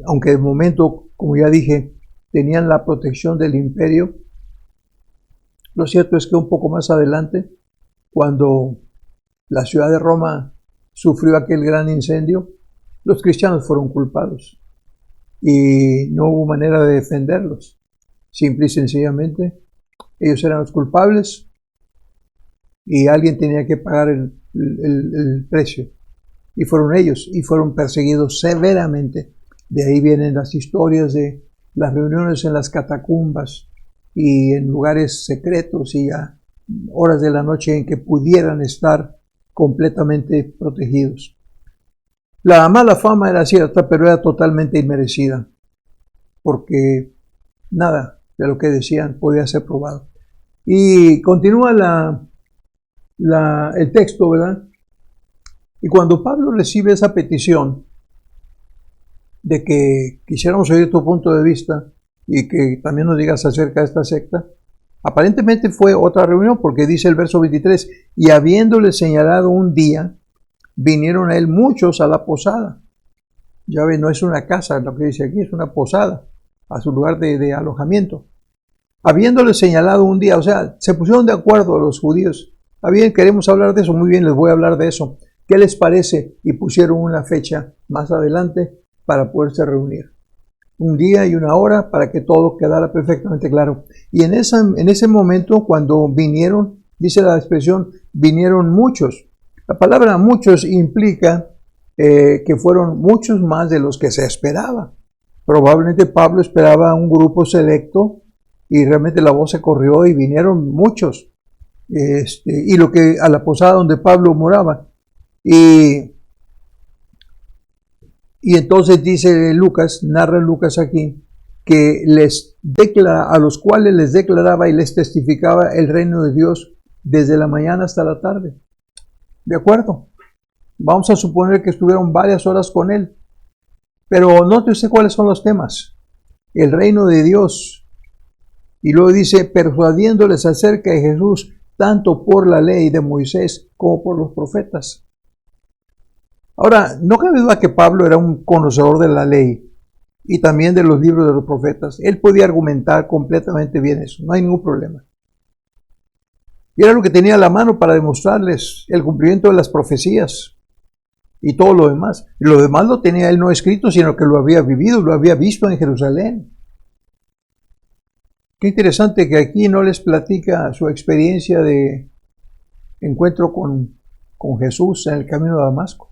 aunque de momento, como ya dije, tenían la protección del imperio, lo cierto es que un poco más adelante, cuando la ciudad de Roma sufrió aquel gran incendio, los cristianos fueron culpados y no hubo manera de defenderlos. Simple y sencillamente, ellos eran los culpables y alguien tenía que pagar el precio. Y fueron ellos, y fueron perseguidos severamente. De ahí vienen las historias de las reuniones en las catacumbas y en lugares secretos y a horas de la noche en que pudieran estar completamente protegidos. La mala fama era cierta, pero era totalmente inmerecida, porque nada de lo que decían podía ser probado. Y continúa el texto, ¿verdad? Y cuando Pablo recibe esa petición de que quisiéramos oír tu punto de vista y que también nos digas acerca de esta secta, aparentemente fue otra reunión, porque dice el verso 23, y habiéndole señalado un día, vinieron a él muchos a la posada. Ya ve, no es una casa lo que dice aquí, es una posada, a su lugar de alojamiento. Habiéndole señalado un día, o sea, se pusieron de acuerdo los judíos. Ah, bien, queremos hablar de eso, muy bien, les voy a hablar de eso. ¿Qué les parece? Y pusieron una fecha más adelante para poderse reunir. Un día y una hora para que todo quedara perfectamente claro. Y en ese momento, cuando vinieron, dice la expresión, vinieron muchos. La palabra muchos implica que fueron muchos más de los que se esperaba. Probablemente Pablo esperaba un grupo selecto y realmente la voz se corrió y vinieron muchos. Y lo que a la posada donde Pablo moraba. Y entonces dice Lucas, narra Lucas aquí, que a los cuales les declaraba y les testificaba el reino de Dios desde la mañana hasta la tarde. ¿De acuerdo? Vamos a suponer que estuvieron varias horas con él. Pero note usted cuáles son los temas. El reino de Dios. Y luego dice, persuadiéndoles acerca de Jesús, tanto por la ley de Moisés como por los profetas. Ahora, no cabe duda que Pablo era un conocedor de la ley y también de los libros de los profetas. Él podía argumentar completamente bien eso, no hay ningún problema. Y era lo que tenía a la mano para demostrarles el cumplimiento de las profecías y todo lo demás. Y lo demás lo tenía él no escrito, sino que lo había vivido, lo había visto en Jerusalén. Qué interesante que aquí no les platica su experiencia de encuentro con Jesús en el camino de Damasco.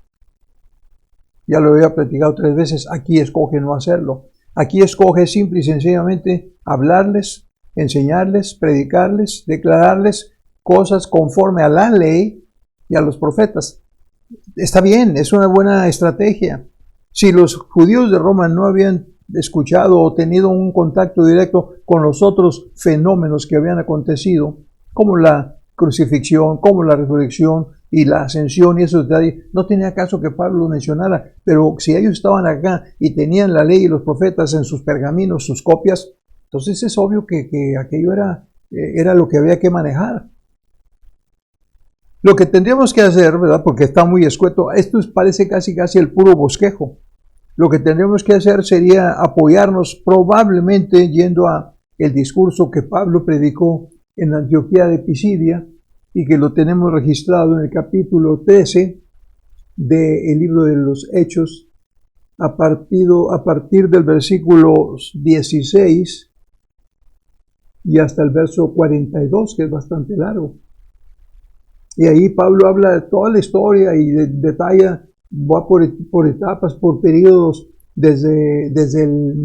Ya lo había platicado 3 veces, aquí escoge no hacerlo. Aquí escoge simple y sencillamente hablarles, enseñarles, predicarles, declararles cosas conforme a la ley y a los profetas. Está bien, es una buena estrategia. Si los judíos de Roma no habían escuchado o tenido un contacto directo con los otros fenómenos que habían acontecido, como la crucifixión, como la resurrección y la ascensión y esos detalles, no tenía caso que Pablo lo mencionara, pero si ellos estaban acá y tenían la ley y los profetas en sus pergaminos, sus copias, entonces es obvio que aquello era lo que había que manejar. Lo que tendríamos que hacer, ¿verdad?, porque está muy escueto, esto parece casi el puro bosquejo. Lo que tendríamos que hacer sería apoyarnos probablemente yendo a el discurso que Pablo predicó en Antioquía de Pisidia y que lo tenemos registrado en el capítulo 13 del libro de los Hechos, a partir del versículo 16 y hasta el verso 42, que es bastante largo. Y ahí Pablo habla de toda la historia y detalla, va por etapas, por periodos, desde el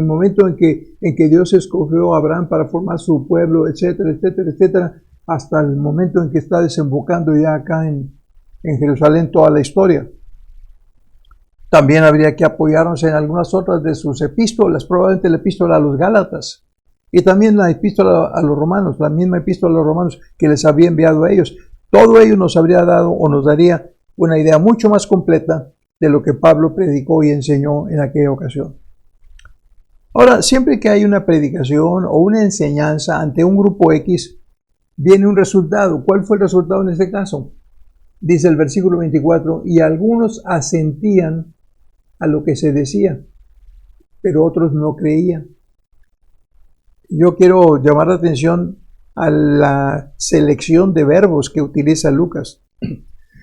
momento en que Dios escogió a Abraham para formar su pueblo, etcétera, etcétera, etcétera, hasta el momento en que está desembocando ya acá en Jerusalén toda la historia. También habría que apoyarnos en algunas otras de sus epístolas, probablemente la epístola a los Gálatas y también la epístola a los Romanos, la misma epístola a los Romanos que les había enviado a ellos. Todo ello nos habría dado o nos daría una idea mucho más completa de lo que Pablo predicó y enseñó en aquella ocasión. Ahora, siempre que hay una predicación o una enseñanza ante un grupo X, viene un resultado. ¿Cuál fue el resultado en este caso? Dice el versículo 24, y algunos asentían a lo que se decía, pero otros no creían. Yo quiero llamar la atención a la selección de verbos que utiliza Lucas.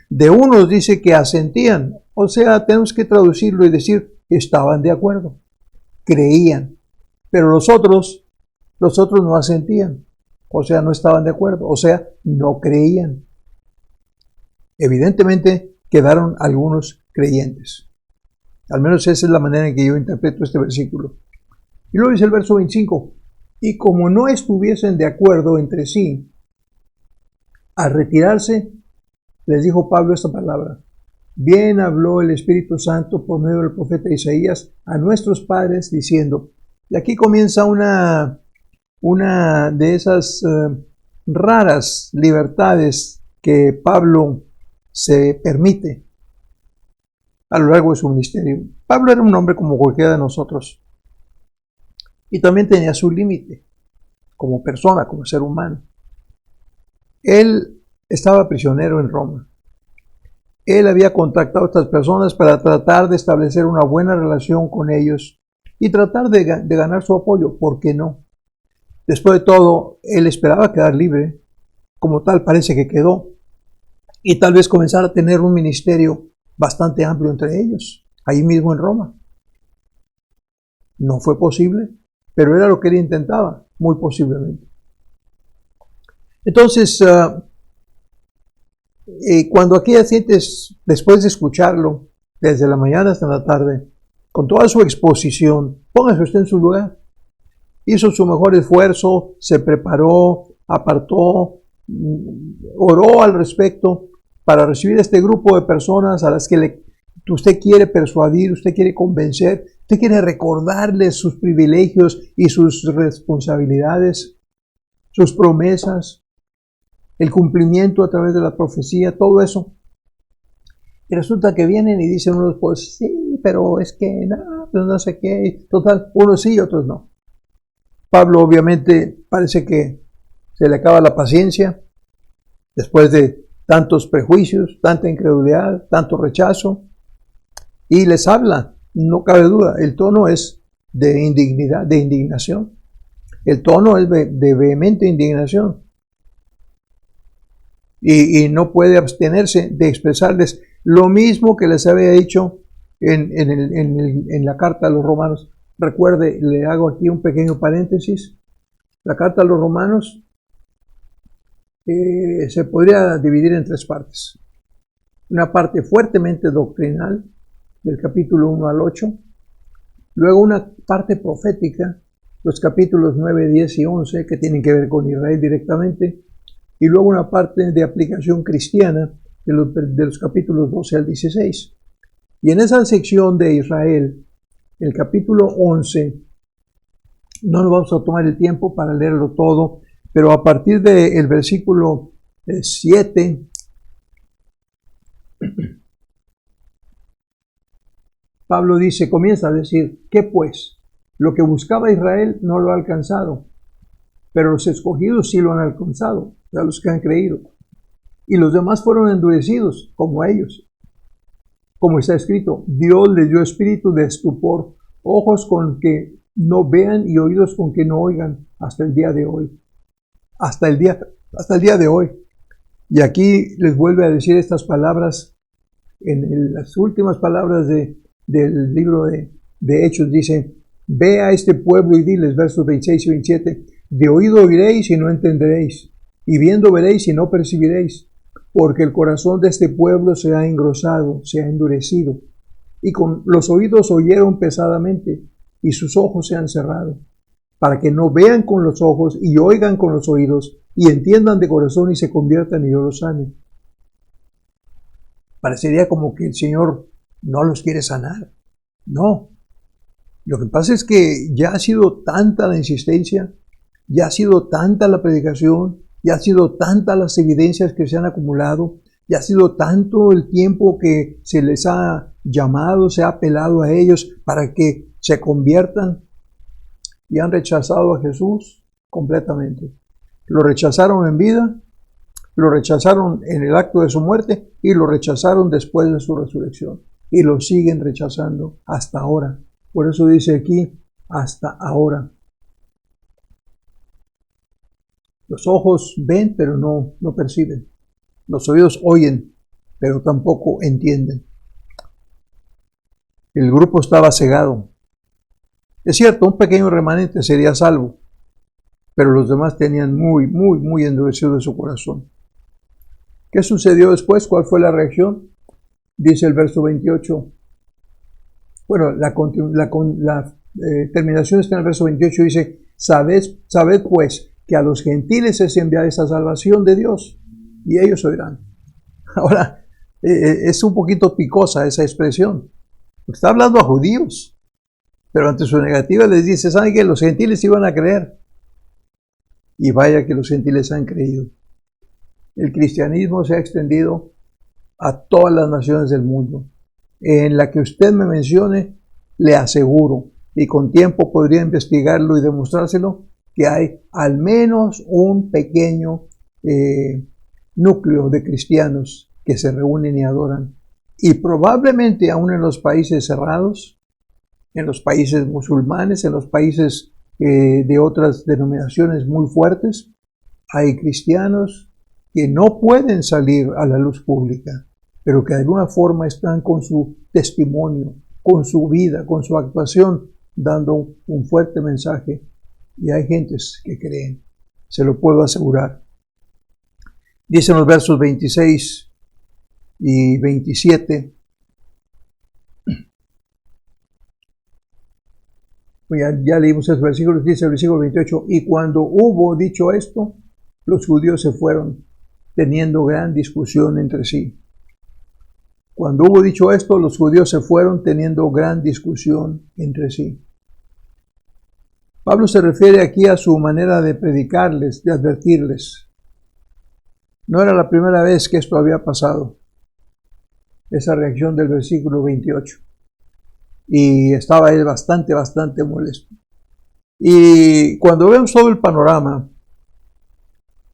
De unos dice que asentían, o sea, tenemos que traducirlo y decir que estaban de acuerdo, creían, pero los otros no asentían, o sea, no estaban de acuerdo, o sea, no creían. Evidentemente quedaron algunos creyentes. Al menos esa es la manera en que yo interpreto este versículo. Y luego dice el verso 25, y como no estuviesen de acuerdo entre sí, al retirarse, les dijo Pablo esta palabra, bien habló el Espíritu Santo por medio del profeta Isaías a nuestros padres diciendo, y aquí comienza una de esas raras libertades que Pablo se permite a lo largo de su ministerio. Pablo era un hombre como cualquiera de nosotros y también tenía su límite como persona, como ser humano. Él estaba prisionero en Roma. Él había contactado a estas personas para tratar de establecer una buena relación con ellos y tratar de ganar su apoyo. ¿Por qué no? Después de todo, él esperaba quedar libre, como tal parece que quedó, y tal vez comenzar a tener un ministerio bastante amplio entre ellos, ahí mismo en Roma. No fue posible, pero era lo que él intentaba, muy posiblemente. Entonces, cuando aquí sientes, después de escucharlo, desde la mañana hasta la tarde, con toda su exposición, póngase usted en su lugar. Hizo su mejor esfuerzo, se preparó, apartó, oró al respecto para recibir a este grupo de personas a las que usted quiere persuadir, usted quiere convencer, usted quiere recordarles sus privilegios y sus responsabilidades, sus promesas, el cumplimiento a través de la profecía, todo eso. Y resulta que vienen y dicen unos, pues sí, pero es que no sé qué, total, unos sí y otros no. Pablo obviamente parece que se le acaba la paciencia después de tantos prejuicios, tanta incredulidad, tanto rechazo, y les habla, no cabe duda, el tono es de indignidad, de indignación, el tono es de vehemente indignación, y no puede abstenerse de expresarles lo mismo que les había dicho en la carta a los romanos. Recuerde, le hago aquí un pequeño paréntesis, la carta a los romanos se podría dividir en tres partes. Una parte fuertemente doctrinal, del capítulo 1 al 8. Luego una parte profética, los capítulos 9, 10 y 11, que tienen que ver con Israel directamente. Y luego una parte de aplicación cristiana, de los capítulos 12 al 16. Y en esa sección de Israel, el capítulo 11, no nos vamos a tomar el tiempo para leerlo todo, pero a partir del versículo 7, Pablo comienza a decir, ¿qué pues? Lo que buscaba Israel no lo ha alcanzado, pero los escogidos sí lo han alcanzado, o sea, los que han creído. Y los demás fueron endurecidos, como ellos. como está escrito, Dios les dio espíritu de estupor, ojos con que no vean y oídos con que no oigan hasta el día de hoy. Hasta el día de hoy. Y aquí les vuelve a decir estas palabras, las últimas palabras del libro de Hechos, dice, ve a este pueblo y diles, versos 26 y 27, de oído oiréis y no entenderéis, y viendo veréis y no percibiréis, porque el corazón de este pueblo se ha engrosado, se ha endurecido, y con los oídos oyeron pesadamente, y sus ojos se han cerrado, para que no vean con los ojos y oigan con los oídos, y entiendan de corazón y se conviertan y yo los sane. Parecería como que el Señor no los quiere sanar. No. Lo que pasa es que ya ha sido tanta la insistencia, ya ha sido tanta la predicación, ya ha sido tantas las evidencias que se han acumulado, ya ha sido tanto el tiempo que se les ha llamado, se ha apelado a ellos para que se conviertan, y han rechazado a Jesús completamente. Lo rechazaron en vida, lo rechazaron en el acto de su muerte y lo rechazaron después de su resurrección. Y lo siguen rechazando hasta ahora. Por eso dice aquí, hasta ahora. Los ojos ven, pero no perciben. Los oídos oyen, pero tampoco entienden. El grupo estaba cegado. Es cierto, un pequeño remanente sería salvo, pero los demás tenían muy endurecido de su corazón. ¿Qué sucedió después? ¿Cuál fue la reacción? Dice el verso 28. Bueno, la terminación está en el verso 28, dice, sabed pues que a los gentiles es enviada esa salvación de Dios, y ellos oirán. Ahora, es un poquito picosa esa expresión. Está hablando a judíos, pero ante su negativa les dice, ¿saben que los gentiles iban a creer? Y vaya que los gentiles han creído. El cristianismo se ha extendido a todas las naciones del mundo. En la que usted me mencione, le aseguro, y con tiempo podría investigarlo y demostrárselo, que hay al menos un pequeño núcleo de cristianos que se reúnen y adoran. Y probablemente aún en los países cerrados, en los países musulmanes, en los países de otras denominaciones muy fuertes, hay cristianos que no pueden salir a la luz pública, pero que de alguna forma están con su testimonio, con su vida, con su actuación, dando un fuerte mensaje. Y hay gentes que creen, se lo puedo asegurar. Dicen los versos 26 y 27. Ya leímos esos versículos, dice el versículo 28, y cuando hubo dicho esto, los judíos se fueron, teniendo gran discusión entre sí. Cuando hubo dicho esto, los judíos se fueron, teniendo gran discusión entre sí. Pablo se refiere aquí a su manera de predicarles, de advertirles. No era la primera vez que esto había pasado, esa reacción del versículo 28. Y estaba él bastante molesto. Y cuando vemos todo el panorama,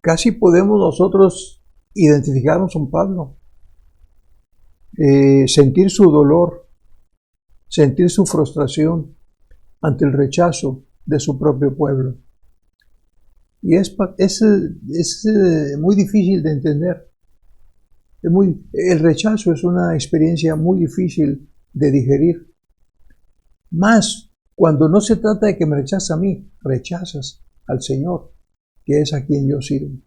casi podemos nosotros identificarnos con Pablo, sentir su dolor, sentir su frustración ante el rechazo de su propio pueblo. Y es muy difícil de entender. El rechazo es una experiencia muy difícil de digerir. Más cuando no se trata de que me rechazas a mí, rechazas al Señor, que es a quien yo sirvo.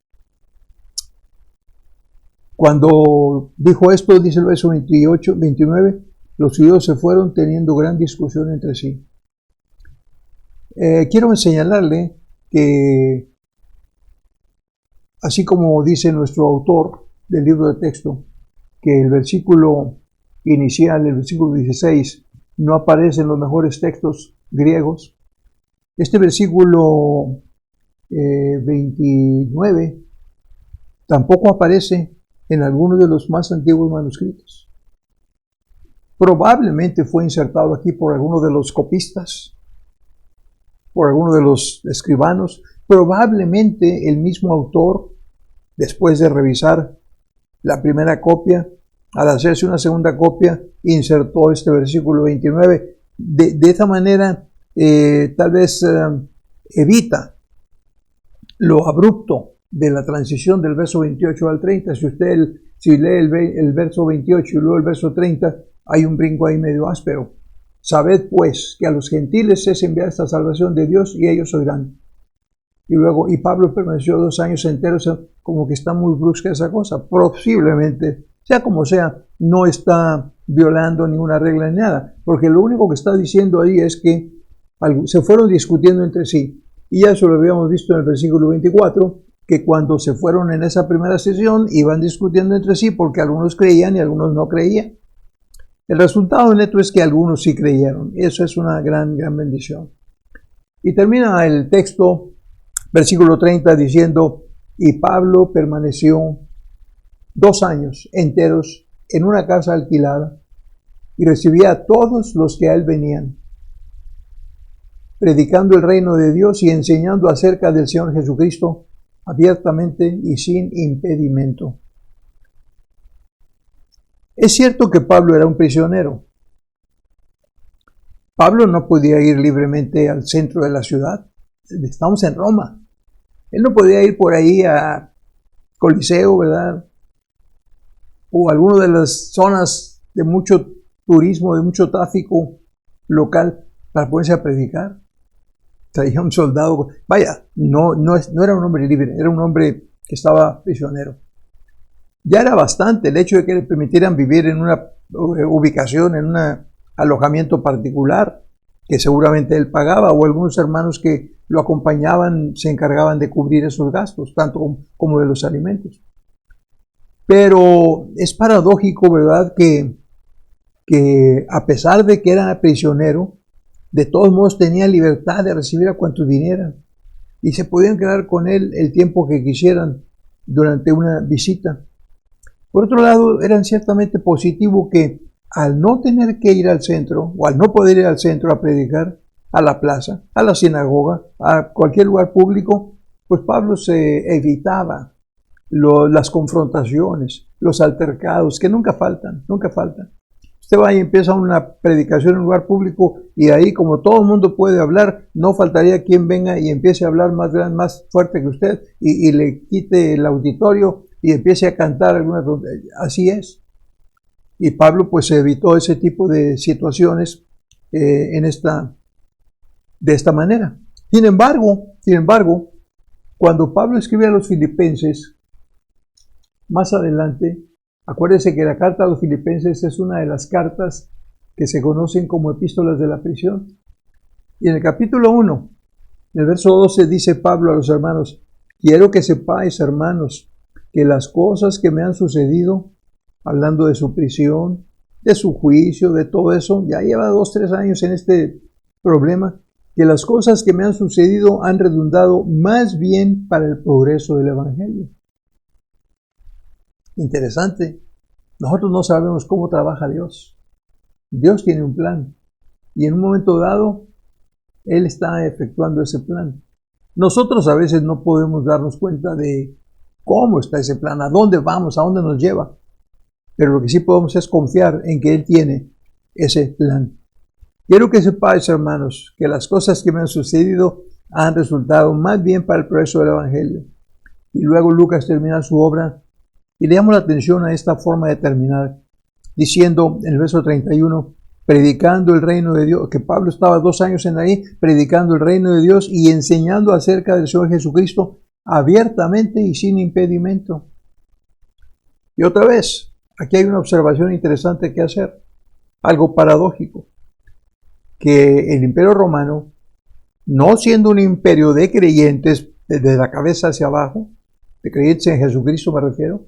Cuando dijo esto, dice el verso 29, los judíos se fueron teniendo gran discusión entre sí. Quiero señalarle que, así como dice nuestro autor del libro de texto, que el versículo inicial, el versículo 16, no aparece en los mejores textos griegos, este versículo 29 tampoco aparece en algunos de los más antiguos manuscritos. Probablemente fue insertado aquí por alguno de los copistas, por alguno de los escribanos. Probablemente el mismo autor, después de revisar la primera copia, al hacerse una segunda copia, insertó este versículo 29. De esta manera, tal vez evita lo abrupto de la transición del verso 28 al 30. Si lee el verso 28 y luego el verso 30, hay un brinco ahí medio áspero. Sabed pues que a los gentiles es enviada esta salvación de Dios y ellos oirán. Y Pablo permaneció 2 años enteros, como que está muy brusca esa cosa. Posiblemente, sea como sea, no está violando ninguna regla ni nada, porque lo único que está diciendo ahí es que se fueron discutiendo entre sí. Y ya eso lo habíamos visto en el versículo 24, que cuando se fueron en esa primera sesión, iban discutiendo entre sí porque algunos creían y algunos no creían. El resultado neto es que algunos sí creyeron. Eso es una gran bendición. Y termina el texto, versículo 30, diciendo, y Pablo permaneció 2 años enteros en una casa alquilada y recibía a todos los que a él venían, predicando el reino de Dios y enseñando acerca del Señor Jesucristo abiertamente y sin impedimento. Es cierto que Pablo era un prisionero. Pablo no podía ir libremente al centro de la ciudad. Estamos en Roma. Él no podía ir por ahí a Coliseo, ¿verdad? O alguna de las zonas de mucho turismo, de mucho tráfico local para ponerse a predicar. Traía un soldado. Vaya, no era un hombre libre, era un hombre que estaba prisionero. Ya era bastante el hecho de que le permitieran vivir en una ubicación, en un alojamiento particular, que seguramente él pagaba, o algunos hermanos que lo acompañaban se encargaban de cubrir esos gastos, tanto como de los alimentos. Pero es paradójico, ¿verdad?, que a pesar de que era prisionero, de todos modos tenía libertad de recibir a cuantos vinieran y se podían quedar con él el tiempo que quisieran durante una visita. Por otro lado, era ciertamente positivo que al no tener que ir al centro o al no poder ir al centro a predicar, a la plaza, a la sinagoga, a cualquier lugar público, pues Pablo se evitaba las confrontaciones, los altercados, que nunca faltan. Usted va y empieza una predicación en un lugar público y ahí, como todo el mundo puede hablar, no faltaría quien venga y empiece a hablar más fuerte que usted y le quite el auditorio y empiece a cantar alguna cosa. Así es. Y Pablo pues evitó ese tipo de situaciones de esta manera. Sin embargo, cuando Pablo escribe a los filipenses, más adelante, acuérdense que la carta a los filipenses es una de las cartas que se conocen como epístolas de la prisión. Y en el capítulo 1, en el verso 12, dice Pablo a los hermanos, quiero que sepáis, hermanos, que las cosas que me han sucedido, hablando de su prisión, de su juicio, de todo eso, ya lleva 2-3 años en este problema, que las cosas que me han sucedido han redundado más bien para el progreso del Evangelio. Interesante. Nosotros no sabemos cómo trabaja Dios. Dios tiene un plan y en un momento dado Él está efectuando ese plan. Nosotros a veces no podemos darnos cuenta de cómo está ese plan, a dónde vamos, a dónde nos lleva. Pero lo que sí podemos es confiar en que Él tiene ese plan. Quiero que sepáis, hermanos, que las cosas que me han sucedido han resultado más bien para el progreso del Evangelio. Y luego Lucas termina su obra y le llamo la atención a esta forma de terminar, diciendo en el verso 31, predicando el reino de Dios, que Pablo estaba 2 años en ahí, predicando el reino de Dios y enseñando acerca del Señor Jesucristo abiertamente y sin impedimento. Y otra vez, aquí hay una observación interesante que hacer, algo paradójico, que el Imperio Romano, no siendo un imperio de creyentes desde la cabeza hacia abajo, de creyentes en Jesucristo me refiero,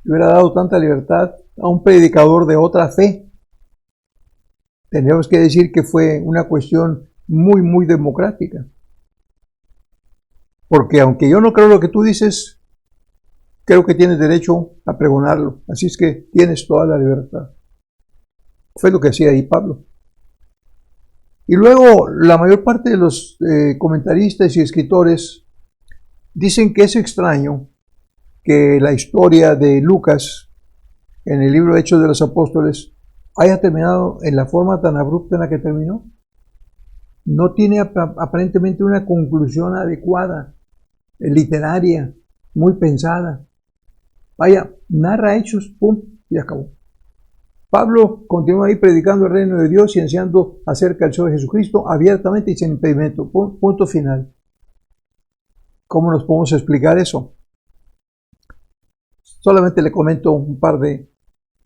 le hubiera dado tanta libertad a un predicador de otra fe. Tendríamos que decir que fue una cuestión muy democrática. Porque aunque yo no creo lo que tú dices, creo que tienes derecho a pregonarlo. Así es que tienes toda la libertad. Fue lo que hacía ahí Pablo. Y luego la mayor parte de los comentaristas y escritores dicen que es extraño que la historia de Lucas en el libro de Hechos de los Apóstoles haya terminado en la forma tan abrupta en la que terminó. No tiene aparentemente una conclusión adecuada, literaria, muy pensada. Vaya, narra hechos, pum, y acabó. Pablo continúa ahí predicando el reino de Dios y enseñando acerca del Señor Jesucristo abiertamente y sin impedimento. Punto final. ¿Cómo nos podemos explicar eso? Solamente le comento un par de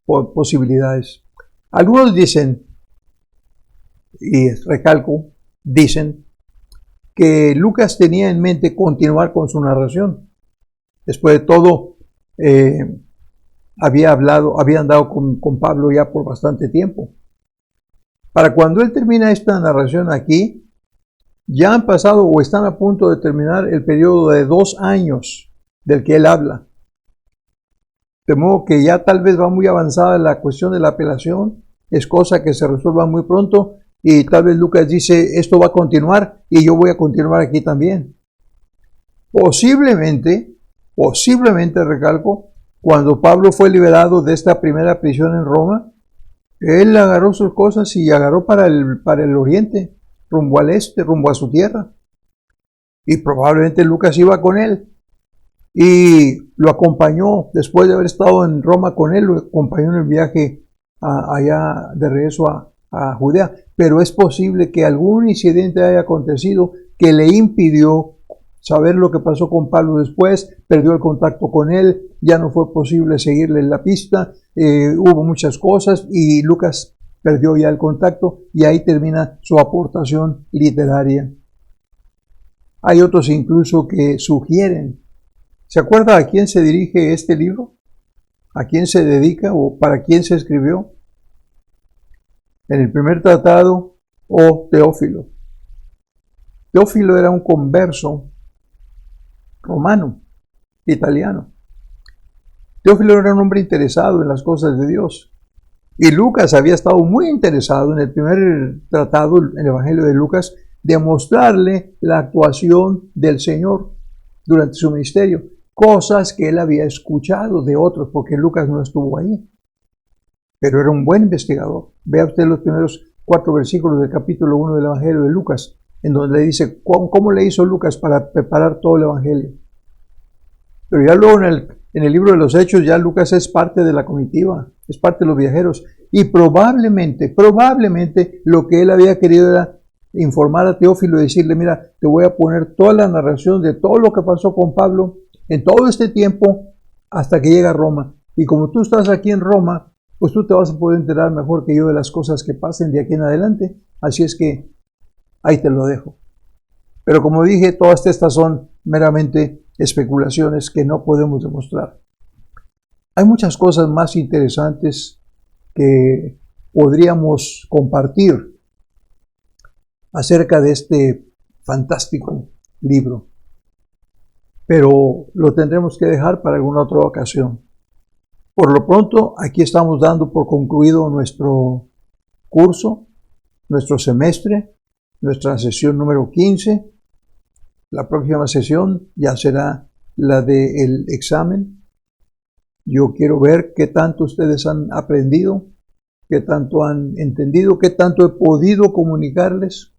posibilidades. Algunos dicen, y recalco, dicen que Lucas tenía en mente continuar con su narración. Después de todo, había andado con Pablo ya por bastante tiempo. Para cuando él termina esta narración aquí, ya han pasado o están a punto de terminar el periodo de 2 años del que él habla. De modo que ya tal vez va muy avanzada la cuestión de la apelación, es cosa que se resuelva muy pronto y tal vez Lucas dice, esto va a continuar y yo voy a continuar aquí también. Posiblemente, recalco, cuando Pablo fue liberado de esta primera prisión en Roma, él agarró sus cosas y agarró para el oriente, rumbo al este, rumbo a su tierra. Y probablemente Lucas iba con él. Y lo acompañó, después de haber estado en Roma con él, lo acompañó en el viaje allá de regreso a Judea. Pero es posible que algún incidente haya acontecido que le impidió saber lo que pasó con Pablo después, perdió el contacto con él, ya no fue posible seguirle en la pista, hubo muchas cosas y Lucas perdió ya el contacto y ahí termina su aportación literaria. Hay otros incluso que sugieren. ¿Se acuerda a quién se dirige este libro? ¿A quién se dedica o para quién se escribió? En el primer tratado, Teófilo. Teófilo era un converso romano, italiano. Teófilo era un hombre interesado en las cosas de Dios. Y Lucas había estado muy interesado en el primer tratado, en el Evangelio de Lucas, de mostrarle la actuación del Señor durante su ministerio. Cosas que él había escuchado de otros, porque Lucas no estuvo ahí. Pero era un buen investigador. Vea usted los primeros 4 versículos del capítulo 1 del Evangelio de Lucas, en donde le dice cómo le hizo Lucas para preparar todo el Evangelio. Pero ya luego en el libro de los Hechos, ya Lucas es parte de la comitiva, es parte de los viajeros. Y probablemente lo que él había querido era informar a Teófilo y decirle, mira, te voy a poner toda la narración de todo lo que pasó con Pablo en todo este tiempo hasta que llega a Roma. Y como tú estás aquí en Roma, pues tú te vas a poder enterar mejor que yo de las cosas que pasen de aquí en adelante. Así es que ahí te lo dejo. Pero como dije, todas estas son meramente especulaciones que no podemos demostrar. Hay muchas cosas más interesantes que podríamos compartir acerca de este fantástico libro, pero lo tendremos que dejar para alguna otra ocasión. Por lo pronto, aquí estamos dando por concluido nuestro curso, nuestro semestre, nuestra sesión número 15. La próxima sesión ya será la del examen. Yo quiero ver qué tanto ustedes han aprendido, qué tanto han entendido, qué tanto he podido comunicarles.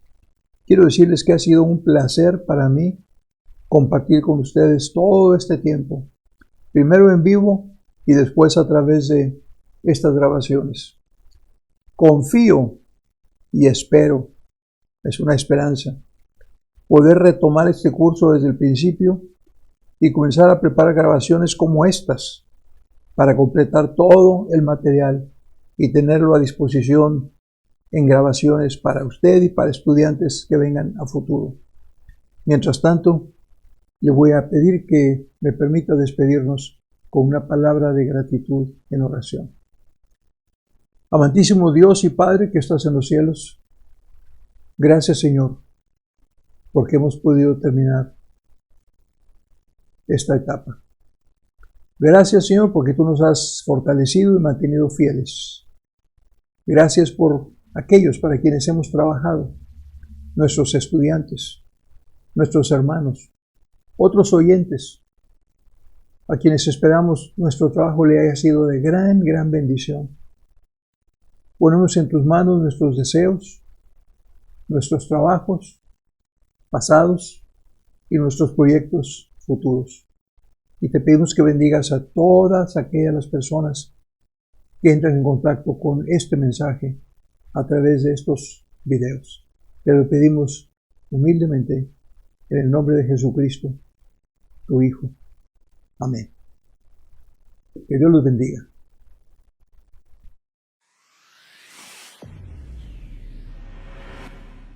Quiero decirles que ha sido un placer para mí compartir con ustedes todo este tiempo, primero en vivo y después a través de estas grabaciones. Confío y espero, es una esperanza, poder retomar este curso desde el principio y comenzar a preparar grabaciones como estas para completar todo el material y tenerlo a disposición en grabaciones para usted y para estudiantes que vengan a futuro. Mientras tanto, le voy a pedir que me permita despedirnos con una palabra de gratitud en oración. Amantísimo Dios y Padre que estás en los cielos, gracias Señor, porque hemos podido terminar esta etapa. Gracias Señor porque tú nos has fortalecido y mantenido fieles. Gracias por aquellos para quienes hemos trabajado, nuestros estudiantes, nuestros hermanos, otros oyentes. a quienes esperamos nuestro trabajo le haya sido de gran, gran bendición. Ponemos en tus manos nuestros deseos, nuestros trabajos pasados y nuestros proyectos futuros. Y te pedimos que bendigas a todas aquellas personas que entran en contacto con este mensaje a través de estos videos. Te lo pedimos humildemente en el nombre de Jesucristo, tu Hijo. Amén. Que Dios los bendiga.